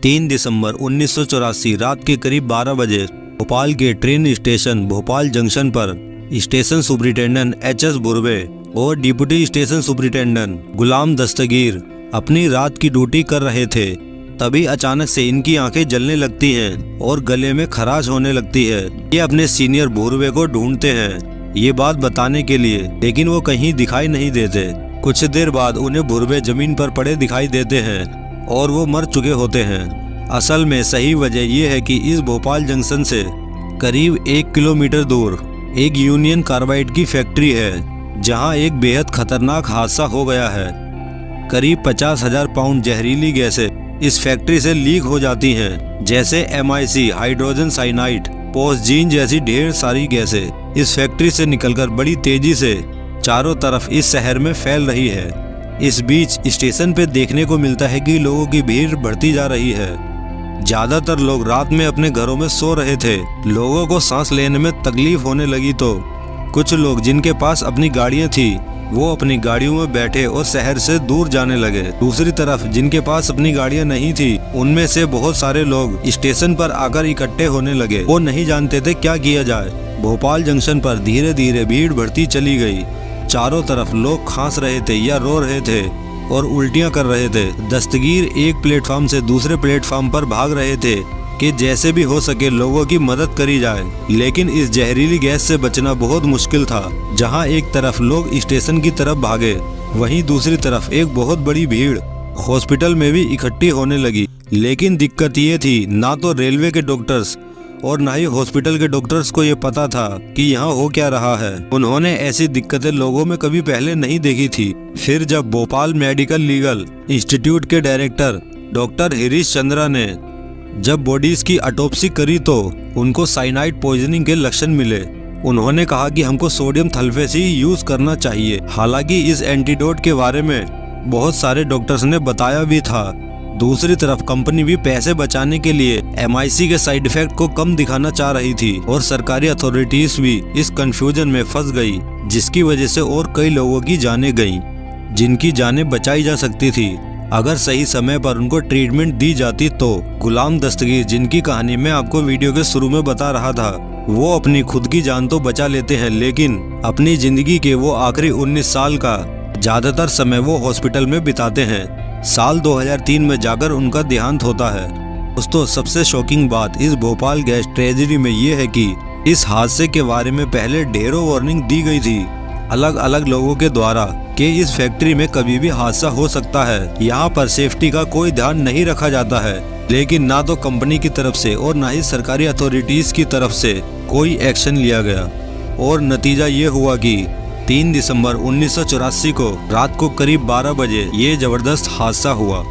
3 दिसंबर 1984 रात के करीब 12 बजे भोपाल के ट्रेन स्टेशन भोपाल जंक्शन पर स्टेशन सुपरिटेंडेंट एच.एस. बुर्वे और डिप्टी स्टेशन सुपरिटेंडेंट गुलाम दस्तगीर अपनी रात की ड्यूटी कर रहे थे। तभी अचानक से इनकी आंखें जलने लगती हैं और गले में खराश होने लगती है। ये अपने सीनियर बुर्वे को ढूंढते हैं ये बात बताने के लिए, लेकिन वो कहीं दिखाई नहीं देते। कुछ देर बाद उन्हें बुर्वे जमीन पर पड़े दिखाई देते हैं और वो मर चुके होते हैं। असल में सही वजह ये है कि इस भोपाल जंक्शन से करीब 1 किलोमीटर दूर एक यूनियन कार्बाइड की फैक्ट्री है, जहां एक बेहद खतरनाक हादसा हो गया है। करीब 50,000 पाउंड जहरीली गैसें इस फैक्ट्री से लीक हो जाती हैं, जैसे MIC, हाइड्रोजन साइनाइड, पोस्जीन जैसी ढेर सारी गैसें इस फैक्ट्री से निकलकर बड़ी तेजी से चारों तरफ इस शहर में फैल रही है। इस बीच स्टेशन पे देखने को मिलता है कि लोगों की भीड़ बढ़ती जा रही है। ज्यादातर लोग रात में अपने घरों में सो रहे थे। लोगों को सांस लेने में तकलीफ होने लगी तो कुछ लोग जिनके पास अपनी गाड़ियां थी वो अपनी गाड़ियों में बैठे और शहर से दूर जाने लगे। दूसरी तरफ जिनके पास अपनी गाड़ियां नहीं थी उनमें से बहुत सारे लोग स्टेशन पर आकर इकट्ठे होने लगे। वो नहीं जानते थे क्या किया जाए। भोपाल जंक्शन पर धीरे धीरे भीड़ बढ़ती चली गई। चारों तरफ लोग खांस रहे थे या रो रहे थे और उल्टियां कर रहे थे। दस्तगीर एक प्लेटफॉर्म से दूसरे प्लेटफॉर्म पर भाग रहे थे कि जैसे भी हो सके लोगों की मदद करी जाए, लेकिन इस जहरीली गैस से बचना बहुत मुश्किल था। जहां एक तरफ लोग स्टेशन की तरफ भागे, वहीं दूसरी तरफ एक बहुत बड़ी भीड़ हॉस्पिटल में भी इकट्ठी होने लगी। लेकिन दिक्कत ये थी, ना तो रेलवे के डॉक्टर्स और ना ही हॉस्पिटल के डॉक्टर्स को ये पता था कि यहाँ हो क्या रहा है। उन्होंने ऐसी दिक्कतें लोगों में कभी पहले नहीं देखी थी। फिर जब भोपाल मेडिकल लीगल इंस्टीट्यूट के डायरेक्टर डॉक्टर हरीश चंद्रा ने जब बॉडीज की ऑटोप्सी करी तो उनको साइनाइड पॉइजनिंग के लक्षण मिले। उन्होंने कहा कि हमको सोडियम सल्फेट ही यूज करना चाहिए। हालांकि इस एंटीडोट के बारे में बहुत सारे डॉक्टर्स ने बताया भी था। दूसरी तरफ कंपनी भी पैसे बचाने के लिए MIC के साइड इफेक्ट को कम दिखाना चाह रही थी और सरकारी अथॉरिटीज भी इस कंफ्यूजन में फंस गई, जिसकी वजह से और कई लोगों की जानें गईं, जिनकी जानें बचाई जा सकती थी अगर सही समय पर उनको ट्रीटमेंट दी जाती तो। गुलाम दस्तगीर, जिनकी कहानी मैं आपको वीडियो के शुरू में बता रहा था, वो अपनी खुद की जान तो बचा लेते हैं, लेकिन अपनी जिंदगी के वो आखिरी 19 साल का ज्यादातर समय वो हॉस्पिटल में बिताते हैं। साल 2003 में जाकर उनका देहांत होता है। दोस्तों, सबसे शॉकिंग बात इस भोपाल गैस ट्रेजेडी में ये है कि इस हादसे के बारे में पहले ढेरों वार्निंग दी गई थी अलग अलग लोगों के द्वारा कि इस फैक्ट्री में कभी भी हादसा हो सकता है। यहाँ पर सेफ्टी का कोई ध्यान नहीं रखा जाता है, लेकिन ना तो कंपनी की तरफ से और ना ही सरकारी अथॉरिटीज की तरफ से कोई एक्शन लिया गया। और नतीजा ये हुआ कि 3 दिसंबर 1984 को रात को करीब 12 बजे ये जबरदस्त हादसा हुआ।